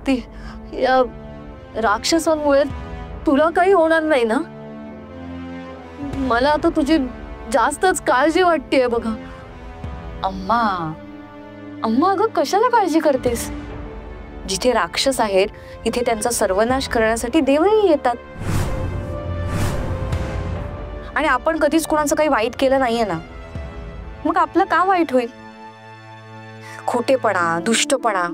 शक्ती, या राक्षसांमुळे तुला काही होणार नाही ना? मला आता तुझी जास्तच काळजी वाटतेय बघा. अम्मा, अम्मा अगं कशाला काळजी करतेस? जिथे राक्षस आहेत तिथे त्यांचा सर्वनाश करण्यासाठी देवही येतात. आणि आपण कधीच कोणाचं काही वाईट केलं नाहीये ना, मग आपलं का वाईट होईल? खोटेपणा, दुष्टपणा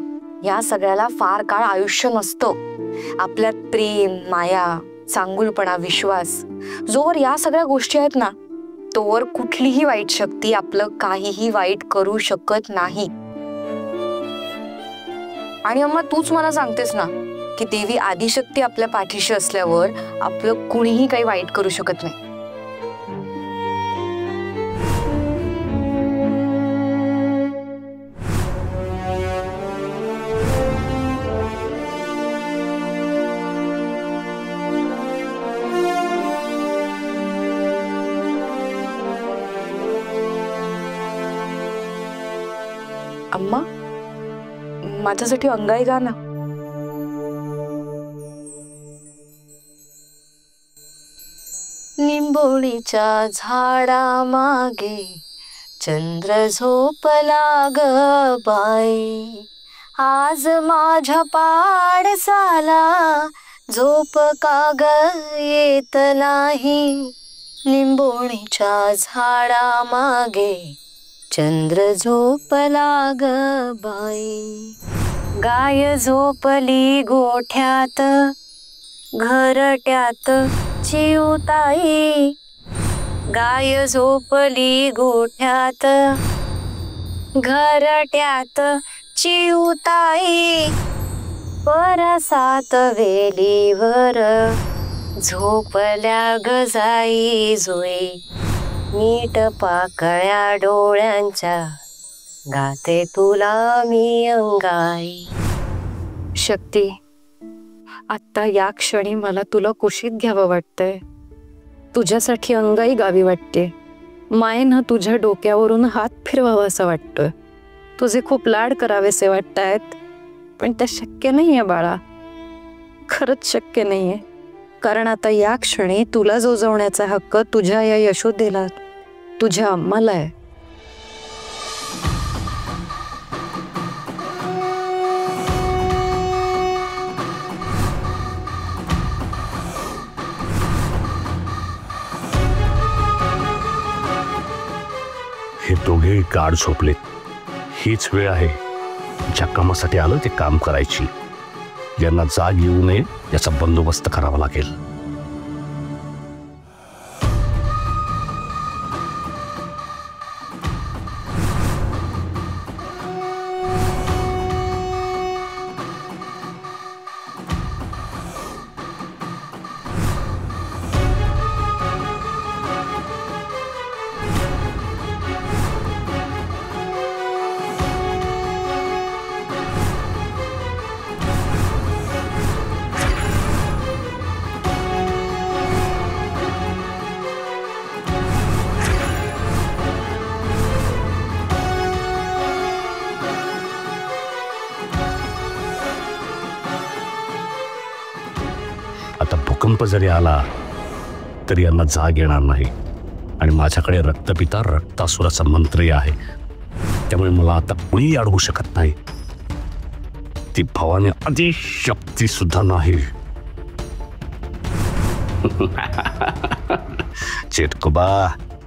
या सगळ्याला फार काळ आयुष्य नसतं. आपल्यात प्रेम, माया, चांगुलपणा, विश्वास, जोवर या सगळ्या गोष्टी आहेत ना, तोवर कुठलीही वाईट शक्ती आपलं काहीही वाईट करू शकत नाही. आणि अम्मा तूच मला सांगतेस ना की देवी आदिशक्ती आपल्या पाठीशी असल्यावर आपलं कुणीही काही वाईट करू शकत नाही. अम्मा माझ्यासाठी अंगाई गा ना. निंबोणीच्या झाडा मागे चंद्र झोपला ग बाई, आज माझ्या पाडसाला झोप का ग येत नाही. निंबोणीच्या झाडा मागे चंद्र झोपला ग बाई, गाय झोपली गोठ्यात घरट्यात चिवताई, गाय झोपली गोठ्यात घरट्यात चिवताई, परसात वेलीवर झोपल्या ग जाई जुई, नीट पाकळ्या डोळ्यांच्या गाते तुला मी अंगाई. शक्ती, आता या क्षणी मला तुला कुशीत घ्यावं वाटतंय. तुझ्यासाठी अंगाई गावी वाटते. मायेनं तुझ्या डोक्यावरून हात फिरवावा असं वाटतोय. तुझे खूप लाड करावेसे वाटतायत, पण ते शक्य नाहीये बाळा. खरंच शक्य नाहीये. कारण आता या क्षणी तुला जोजवण्याचा हक्क तुझ्या या यशोदेला, तुझ्या अम्माला आहे. हे दोघे गाढ झोपलेत. हीच वेळ आहे ज्या कामासाठी आलं ते काम करायची. यांना जाग येऊ नये याचा बंदोबस्त करावा लागेल. आता भूकंप जरी आला तरी यांना जाग येणार नाही. आणि माझ्याकडे रक्तपिता रक्तासुराचा मंत्रही आहे. त्यामुळे मला आता कुणीही अडवू शकत नाही. ती भवानी आदिशक्ती सुद्धा नाही. चेटकुबा,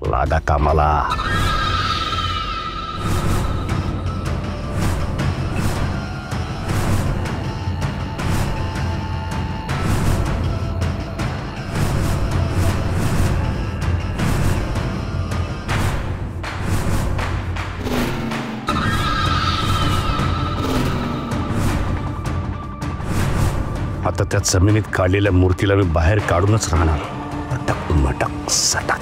लागा कामाला. आता त्या जमिनीत काढलेल्या मूर्तीला मी बाहेर काढूनच राहणार. अटक मटक सटक.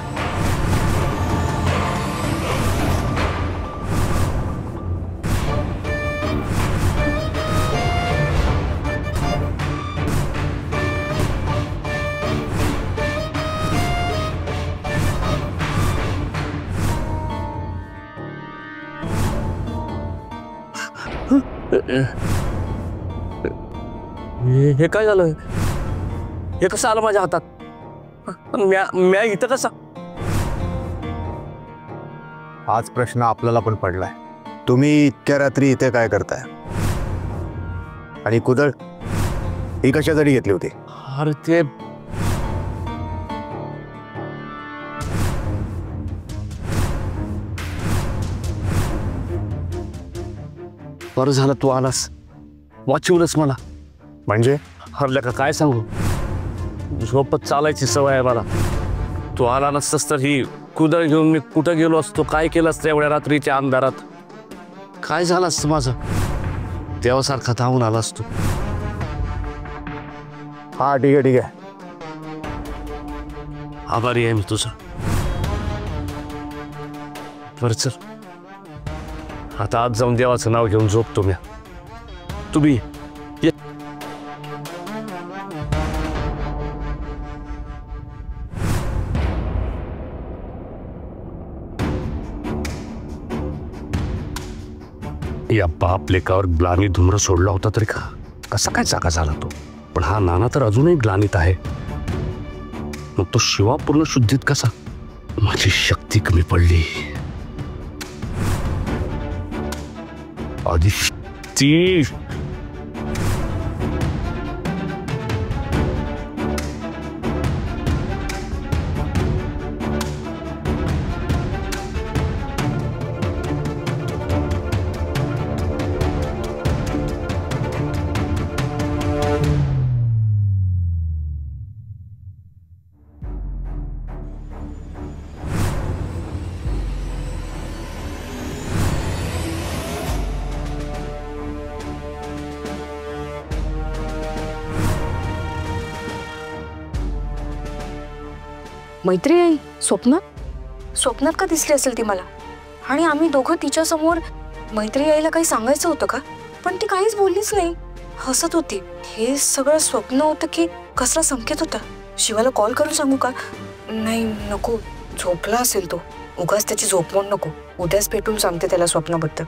हे काय झालं? हे कसं आलं माझ्या हातात? म्या इथं कसा? हाच प्रश्न आपल्याला पण पडलाय. तुम्ही इतक्या रात्री इथे काय करताय? आणि कुदळ ही कशासाठी घेतली होती? अरे ते बरं झालं तू आलास, वाचवलंस मला. म्हणजे हरल्या का काय सांगू, झोपत चालायची सवय आहे मला. तू आला नसतस तर ही कुदळ घेऊन मी कुठं गेलो असतो, काय केलं असतं एवढ्या रात्रीच्या अंधारात? काय झालं असतं माझं? देवासारखा धावून आला असतो. हा ठीक आहे ठीक आहे. आभारी आहे मी तुझं. बरं चल, आता आज जाऊन देवाचं नाव घेऊन झोपतो मी. तुम्ही ये. या बाप लेकावर ग्लानी धुम्र सोडला होता तरी का कसा काय जागा झाला तो? पण हा नाना तर अजूनही ग्लानीत आहे. मग तो शिवा पूर्ण शुद्धीत कसा? माझी शक्ती कमी पडली. आधी ती मैत्री आई स्वप्नात का दिसली असेल ती मला? आणि आम्ही दोघं तिच्या समोर मैत्री आईला काही सांगायचं होतं का? पण ती काहीच बोललीच नाही, हसत होती. हे सगळं स्वप्न होतं की कसला संकेत होता? शिवाला कॉल करून सांगू का? नाही नको, झोपला असेल तो. उगाच त्याची झोपमोड नको. उद्याच भेटून सांगते त्याला स्वप्नाबद्दल.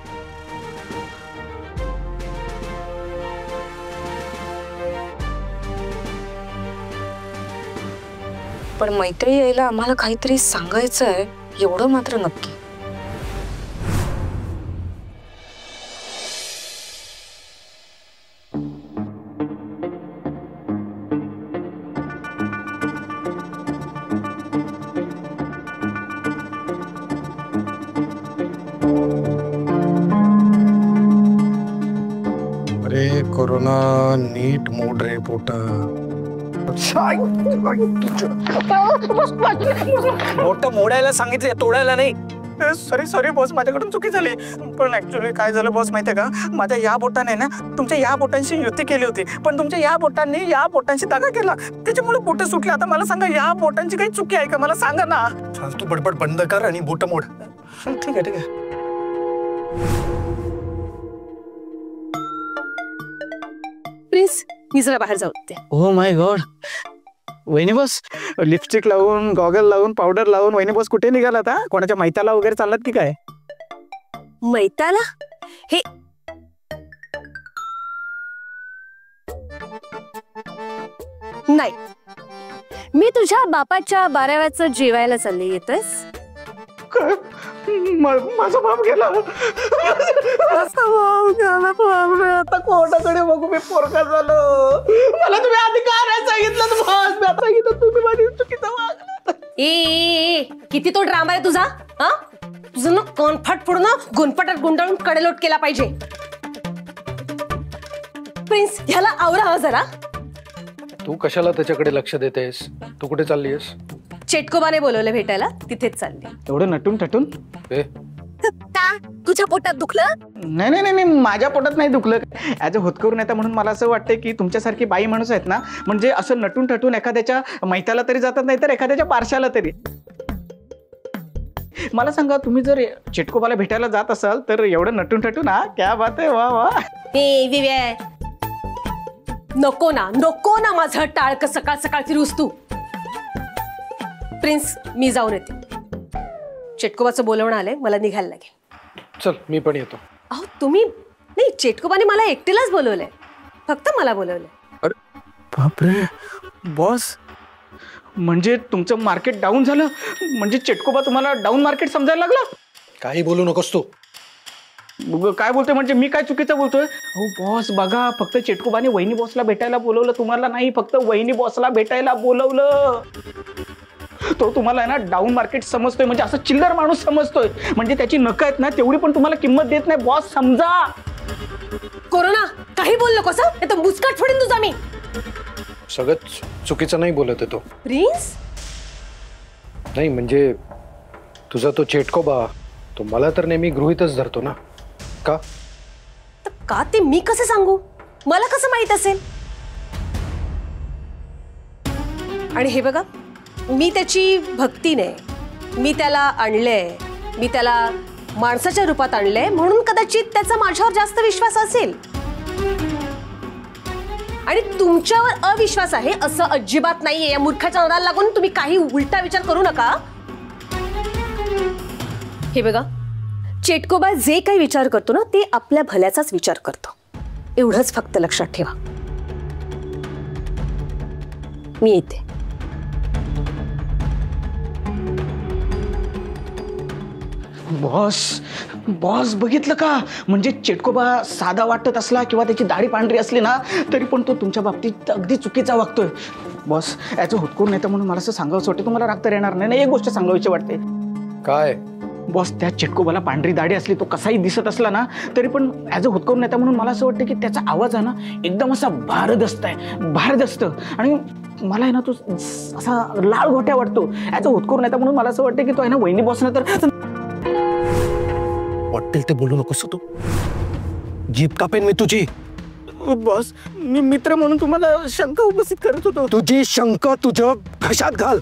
पण मैत्री यायला आम्हाला काहीतरी सांगायचं आहे, एवढं मात्र नक्की. अरे कोरोना नीट मोड रे पोटा. मोठं मोडायला सांगितले, तोडायला नाही. सॉरी बॉस, माझ्याकडून चुकी झाली. पण ऍक्च्युली काय झालं बॉस माहितीये का, माझ्या या बोटाने ना तुमच्या या बोटांशी युती केली होती, पण तुमच्या या बोटांनी या बोटांशी दगा केला, त्याच्यामुळे बोट सुटली. आता मला सांगा, या बोटांची काही चुकी आहे का? मला सांगा ना. तू बडबड बंद कर आणि बोट मोड. ठीक आहे. प्लीज मी जरा बाहेर जाऊ दे. ओ माय गॉड, वहिनी बॉस लिपस्टिक लावून, गॉगल लावून, पावडर लावून वहिनी बॉस कुठे निघालात? हा, कोणाच्या मैताला वगैरे चाललात की काय? मैताला? हे नाही, मी तुझ्या बापाच्या 12व्याचं जेवायला चालले. येतस? माझा बाप गेला. आता कोर्टाकडे बघू, मी पोरका झालो. मला तुम्ही आधी का नाही सांगितलं बॉस? मी आता सांगितलं, तुम्ही माझी चुकीचं वागलं. ए किती तो ड्रामा आहे तुझा? हा, तुझं ना कॉन्फर्ट फोडून गुणपटात गुंडाळून कडेलोट केला पाहिजे. प्रिन्स, ह्याला आवरा हवा जरा. तू कशाला त्याच्याकडे लक्ष देतेस? तू कुठे चाललीयस? चेटकोबाने बोलवले भेटायला, तिथेच चालली. एवढं नटून थटून? का तुझ्या पोटात दुखलं? नाही, माझ्या पोटात नाही दुखलं. ऍज अ होतकरून येता म्हणून मला असं वाटतंय की तुमच्यासारखी बाई माणूस आहेत ना, म्हणजे असं नटून थटून एखाद्याच्या मैताला तरी जातात, नाही तर एखाद्याच्या पारशाला तरी. मला सांगा, तुम्ही जर चेटकोबाला भेटायला जात असाल तर एवढं नटून थटून? हा, क्या बात आहे, वा वा. नको ना माझं टाळक सकाळ सकाळ फिरूस तू. प्रिन्स, मी जाऊन येते. चेटकोबाचं बोलवणं आलंय, मला निघायला लागेल. चल, मी पण येतो. अहो तुम्ही नाही, चेटकोबाने मला एकटीलाच बोलवलंय, फक्त मला बोलवलंय. बापरे बॉस, म्हणजे तुमचं मार्केट डाऊन झालं? म्हणजे चेटकोबा तुम्हाला डाऊन मार्केट समजायला लागला? काही बोलू नकोस तू. काय बोलतोय म्हणजे? मी काय चुकीचं बोलतोय? हो बॉस बघा, फक्त चेटकोबाने वहिनी बॉसला भेटायला बोलवलं, तुम्हाला नाही. फक्त वहिनी बॉसला भेटायला बोलवलं. तो तुम्हाला आहे ना डाऊन मार्केट समजतोय, म्हणजे असं चिल्लर माणूस समजतोय. म्हणजे त्याची नखं आहेत ना तेवढी पण तुम्हाला किंमत देत नाही बॉस, समजा. कोरोना काही बोल नकोस, नाही तर मुस्काट फोडीन तुझा मी. सगळं चुकीचं नाही बोलत आहे तो. प्रिन्स, नाही म्हणजे तुझा तो चेटकोबा, तो मला तर नेहमी गृहीतच धरतो ना. का? तर का ते मी कसं सांगू? मला कसं माहित असेल? आणि हे बघा, मी त्याची भक्तीने, मी त्याला आणलंय, मी त्याला माणसाच्या रूपात आणलंय, म्हणून कदाचित त्याचा माझ्यावर जास्त विश्वास असेल. आणि तुमच्यावर अविश्वास आहे असं अजिबात नाहीये. या मूर्खाच्या नादाला लागून तुम्ही काही उलटा विचार करू नका. हे बघा, चेटकोबा जे काही विचार करतो ना ते आपल्या भल्याचाच विचार करतो, एवढंच फक्त लक्षात ठेवा. मी येते. बॉस बॉस बघितलं का? म्हणजे चेटकोबा साधा वाटत असला किंवा त्याची दाढी पांढरी असली ना तरी पण तो तुमच्या बाबतीत अगदी चुकीचा वागतोय. बॉस याचं हुतकूर नाही तर म्हणून मला असं सांगावंच वाटतं. तुम्हाला राग तर येणार नाही. एक गोष्ट सांगायची वाटते. काय? बॉस त्या चेटकोबाला पांढरी दाढी असली, तो कसाही दिसत असला ना तरी पण ॲज अ हुतकूर नेता म्हणून मला असं वाटतं की त्याचा आवाज आहे ना एकदम असा भारदस्त आहे, भारदस्त. आणि मला आहे ना तो असा लाल घोट्या वाटतो. ॲज अ हुतकूर नेता म्हणून मला असं वाटतं की तो आहे ना वहिनी बॉसनं तर वाटेल ते बोलू नकोस तू. जीभ कापेन मी तुझी. बॉस मी मित्र म्हणून तुम्हाला शंका उपस्थित करत होतो. तुझी शंका तुझ्या घशात घाल.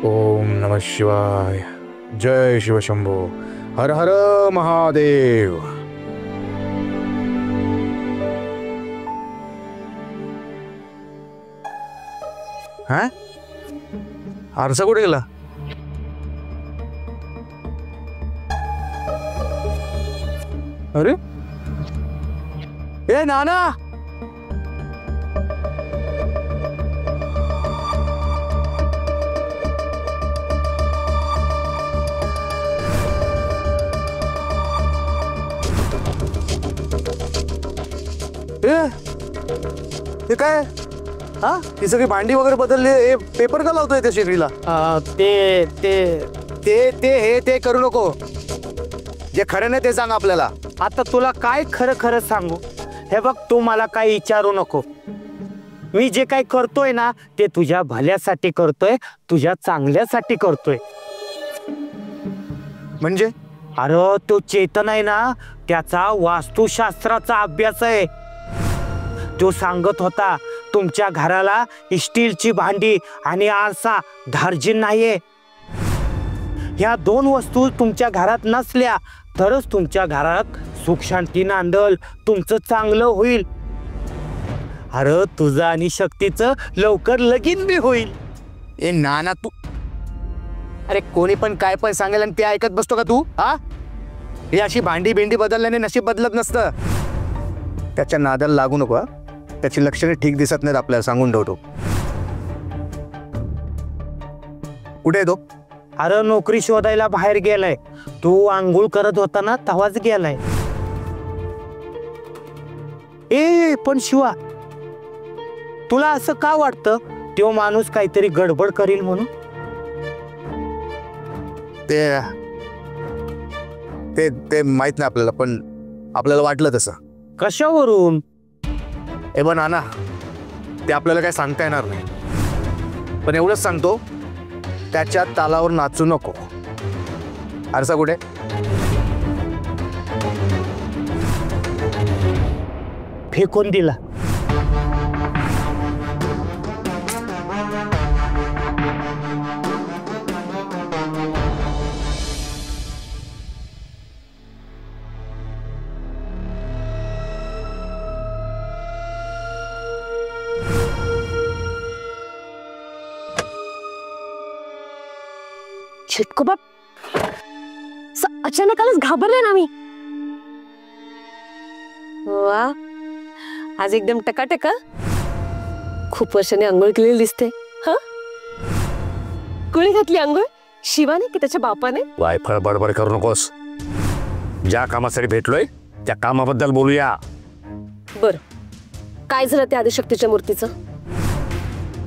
ओम नमः शिवाय. जय शिवशंभो. हर हर महादेव. हा आरसा कुठे गेला? अरे ए नाना, हे काय? हा ही सगळी भांडी वगैरे बदलली. हे पेपर का लावतोय त्या शेगडीला? ते ते ते ते हे ते करू नको. जे खरं नाही ते सांग आपल्याला. आता तुला काय खरं खरं सांगू? हे बघ, तू मला काही विचारू नको. मी जे काही करतोय ना ते तुझ्या भल्यासाठी करतोय, तुझ्या चांगल्यासाठी करतोय. म्हणजे? अरे तो चेतन आहे ना, त्याचा वास्तुशास्त्राचा अभ्यास आहे. तो सांगत होता तुमच्या घराला स्टीलची भांडी आणि आरसा धार्जिन नाहीये. ह्या दोन वस्तू तुमच्या घरात नसल्या तरच तुमच्या घरात सुख शांती नांदल, तुमचं चांगलं होईल. अरे तुझं आणि शक्तीचं लवकर लगीन बी होईल. ए नाना तू, अरे कोणी पण काय पण सांगेल आणि ते ऐकत बसतो का तू? हा ही अशी भांडी भेंडी बदलल्याने नशीब बदलत नसतं. त्याच्या नादाला लागू नको. त्याची लक्षणे ठीक दिसत नाहीत आपल्याला, सांगून ठेवतो. कुठे आहे तो? अरे नोकरी शोधायला बाहेर गेलाय. तू आंघोळ करत होता ना तेव्हाच गेलाय. ए पण शिवा, तुला असं का वाटतं तो माणूस काहीतरी गडबड करील म्हणून? ते ते ते माहित नाही आपल्याला, पण आपल्याला वाटलं तसं. कशावरून? ए बा नाना, ते आपल्याला काय सांगता येणार नाही. पण एवढंच सांगतो त्याच्या तालावर नाचू नको. आरसा कुठे? फेकून दिला. चिटकोबा अचानकच घाबरले ना मी. वा, आज एकदम टकाटका. खूप वर्षाने आंघोळ केलेली दिसते. हा, कोणी घातली आंघोळ? शिवाने की त्याच्या बापाने? वायफळ बडबड करू नकोस. ज्या कामासाठी भेटलोय त्या कामाबद्दल बोलूया. बर, काय झालं त्या आदिशक्तीच्या मूर्तीचं?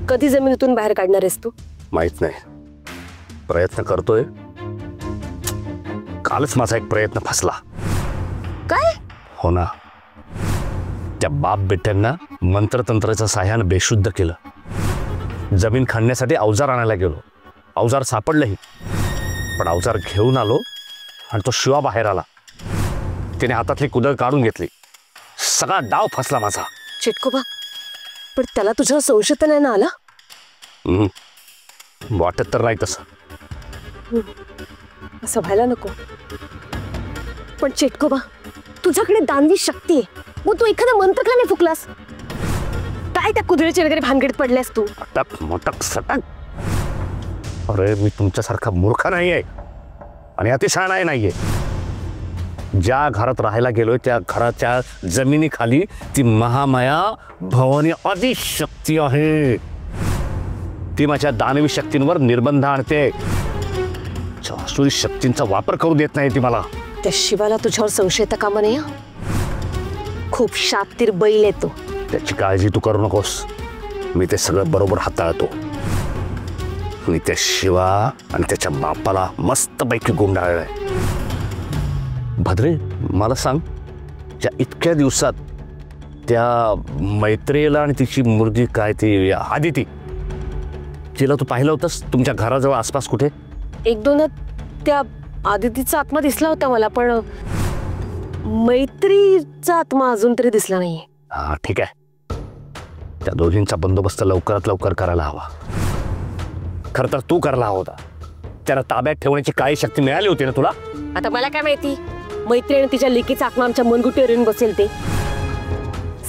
कधी जमिनीतून बाहेर काढणार आहेस तू? माहित नाही, प्रयत्न करतोय. कालच माझा एक प्रयत्न फसला. काय? हो ना, त्या बाप बेट्यांना मंत्रतंत्राच्या साह्यानं बेशुद्ध केलं. जमीन खणण्यासाठी अवजार आणायला गेलो. अवजार सापडलंही, पण अवजार घेऊन आलो आणि तो शिवा बाहेर आला. त्याने हातातली कुदळ काढून घेतली. सगळा डाव फसला माझा. चिटकोबा, पण त्याला तुझ्या संशय तर नाही ना आला? वाटत तर नाही तसं. असं व्हायला नको. पण चिटकोबा, तुझ्याकडे दानवी शक्ती आहे, मग तू एखादा मंत्र का नाही फुकलास? काय त्या कुदळीचे वगैरे भानगडीत पडल्यास तू? अटक मोटक सटक. अरे मी तुमच्यासारखा मूर्ख नाही आहे आणि अतिशहाणा नाहीये. ज्या घरात राहायला गेलोय त्या घराच्या जमिनीखाली ती महामाया भवानी आदिशक्ती आहे. ती माझ्या दानवी शक्तींवर निर्बंध आणते. आसुरी शक्तींचा वापर करू देत नाही ती मला. त्या शिवाला तुझ्यावर संशय येता कामा नये. खूप शातीर बैल येतो. त्याची काळजी तू करू नकोस. मी ते सगळं बरोबर हाताळतो. मी त्या शिवा आणि त्याच्या बापाला मस्तपैकी गुंडाळलंय. भद्रे, मला सांग, त्या इतक्या दिवसात त्या मैत्रेला आणि तिची मुलगी काय ती आदिती, तिला तू पाहिलं होतंस तुमच्या घराजवळ आसपास कुठे? एक दोन त्या आदितीचा आत्मा दिसला होता मला, पण मैत्रीचा आत्मा अजून तरी दिसला नाहीये. हा ठीक आहे. त्या दोघींचा बंदोबस्त लवकरात लवकर करायला हवा. खरं तर तू करायला हवा होता. त्याला ताब्यात ठेवण्याची काही शक्ती मिळाली होती ना तुला? आता मला काय माहिती, मैत्री आणि तिच्या लेकीचा आत्मा आमच्या मनगुटीवर येऊन बसेल. ते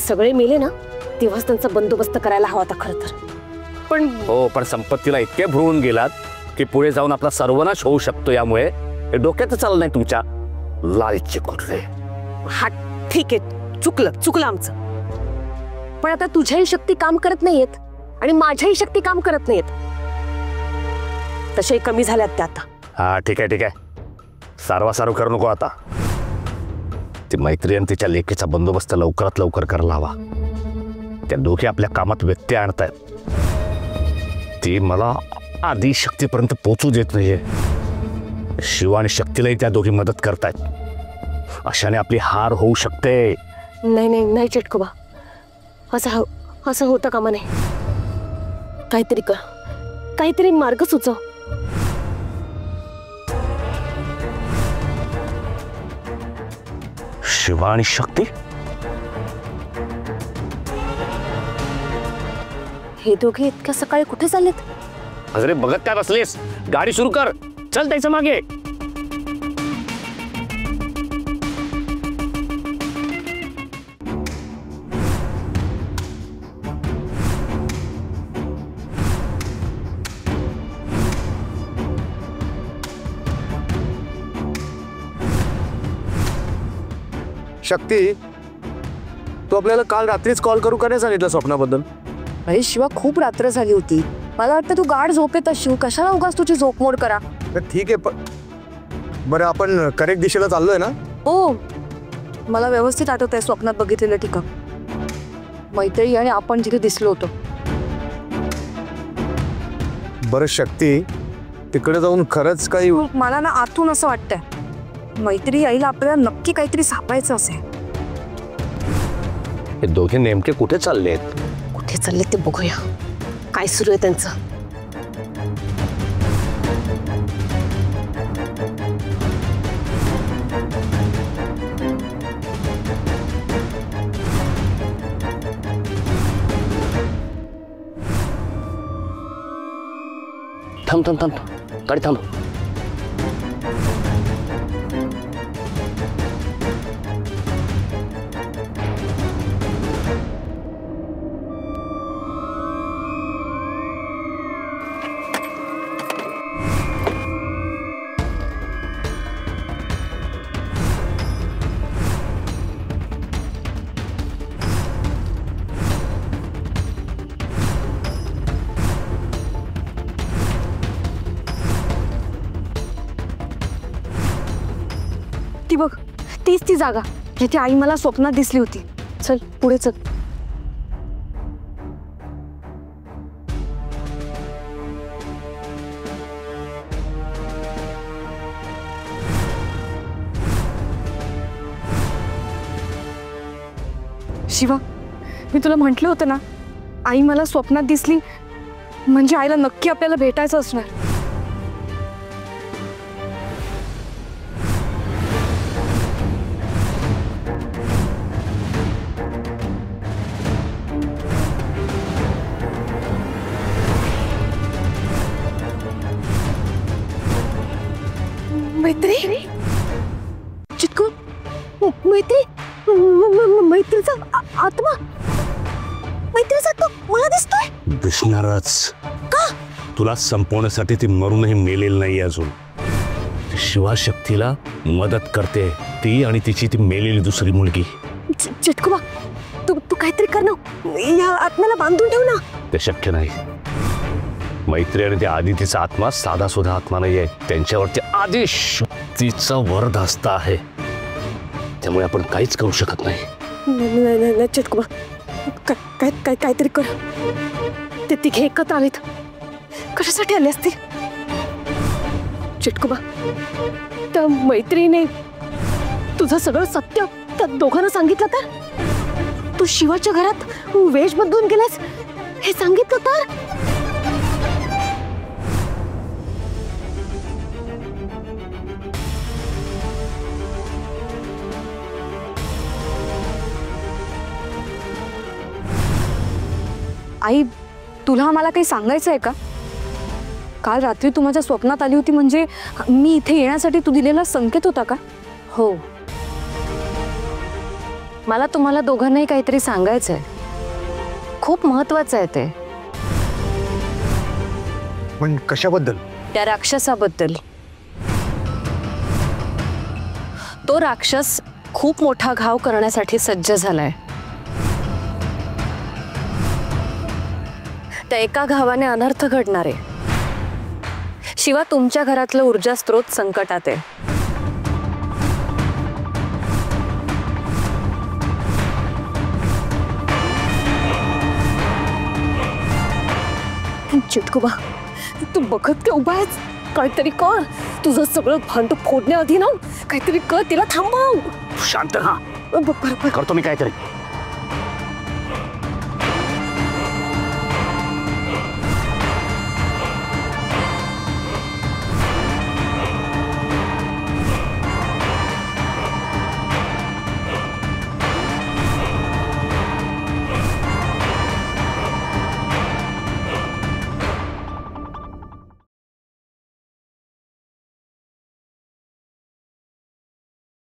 सगळे मेले ना तेव्हाच त्यांचा बंदोबस्त करायला हवा होता खरं तर. पण हो, पण संपत्तीला इतके भरून गेलात की पुढे जाऊन आपला सर्वनाश होऊ शकतो. यामुळे हे डोक्यात चाललं नाही तुमच्या. लालची कुठले. हा ठीक आहे, चुकलं आमचं. पण आता तुझ्याही शक्ती काम करत नाहीयेत आणि माझ्याही शक्ती काम करत नाहीयेत. तशाही कमी झाल्यात त्या आता. हा ठीक आहे. सारवा करू नको आता. ती मैत्री आणि तिच्या लेकीचा बंदोबस्त लवकरात लवकर करायला हवा. त्या दोघे आपल्या कामात व्यत्यय आणतायत. ती मला आधी शक्तीपर्यंत पोहोचू देत नाहीये. शिव आणि शक्तीलाही त्या दोघी मदत करतायत. अशाने आपली हार होऊ शकते. नाही चिटकोबा, असं होतं कामा नाही. काहीतरी कर, काहीतरी मार्ग सुचव. शिवा आणि शक्ती? हे दोघे इतक्या सकाळी कुठे चाललेत? अरे बघत काय बसलीस? गाडी सुरू कर, चल त्याच्या मागे. शक्ती, तू आपल्याला काल रात्रीच कॉल करू का नाही सांगितलं स्वप्नाबद्दल? अरे शिवा, खूप रात्र झाली होती. मला वाटतं तू गाढ झोपेत असशील. कशाला उगाच तुझी झोपमोड करा. ठीक आहे, पण बरं आपण करेक्ट दिशेला चाललोय ना? हो, मला व्यवस्थित आठवत आहे स्वप्नात बघितलेलं ठिकाण. मैत्री आणि आपण जिथे दिसलो होतो. बरं शक्ती, तिकडे जाऊन खरंच काही? मला ना आतून असं वाटतंय मैत्री आईला आपल्याला नक्की काहीतरी सापायचं असेल. हे दोघे नेमके कुठे चाललेत? कुठे चालले ते बघूया. काय सुरू आहे त्यांचं? थांब थांब थांब गाडी थांब. ती बघ, तीच ती जागा जिथे आई मला स्वप्नात दिसली होती. चल पुढे चल. शिवा, मी तुला म्हटलं होतं ना, आई मला स्वप्नात दिसली म्हणजे आईला नक्की आपल्याला भेटायचं असणार. मैत्री, चिटकू, मैत्री, मैत्रीचा आत्मा, मैत्रीचा आत्मा मला दिसतोय. दिसणारच का? तुला संपवण्यासाठी ती मरूनही मेलेली नाही अजून. शिवाशक्तीला मदत करते ती आणि तिची ती मेलेली दुसरी मुलगी. चिटकुबा, तू काहीतरी कर ना, या आत्म्याला बांधून ठेव ना. ते शक्य नाही. मैत्री आणि त्या आदितीचा आत्मा साधा सुद्धा आत्मा नाही आहे. त्यांच्यावरती आधी शक्तीचा वरदहस्त आहे. त्यामुळे आपण काहीच करू शकत नाही. नाही चिटकुबा, काहीतरी कर. ते तिघे एकत्र आलेत, कशासाठी आले असतील? चिटकुबा, त्या मैत्रीने तुझं सगळं सत्य त्या दोघांना सांगितलं तर? तू शिवाच्या घरात वेश बदलून गेलास हे सांगितलं तर? आई, तुला आम्हाला काही सांगायचं आहे का? काल रात्री तू माझ्या स्वप्नात आली होती म्हणजे मी इथे येण्यासाठी तू दिलेला संकेत होता का? हो, मला तुम्हाला दोघांनाही काहीतरी सांगायचं आहे. खूप महत्वाचं आहे ते. पण कशाबद्दल? त्या राक्षसाबद्दल. तो राक्षस खूप मोठा घाव करण्यासाठी सज्ज झालाय. त्या एका घावाने अनर्थ घडणार आहे. शिवा, तुमच्या घरातलं ऊर्जा स्रोत संकटात आहे. चिटकुबा, तू बघत का उभा आहेस? काहीतरी कर. तुझं सगळं भांड फोडण्याआधी ना काहीतरी कर. तिला थांबव. शांत राहा. करतो मी काहीतरी.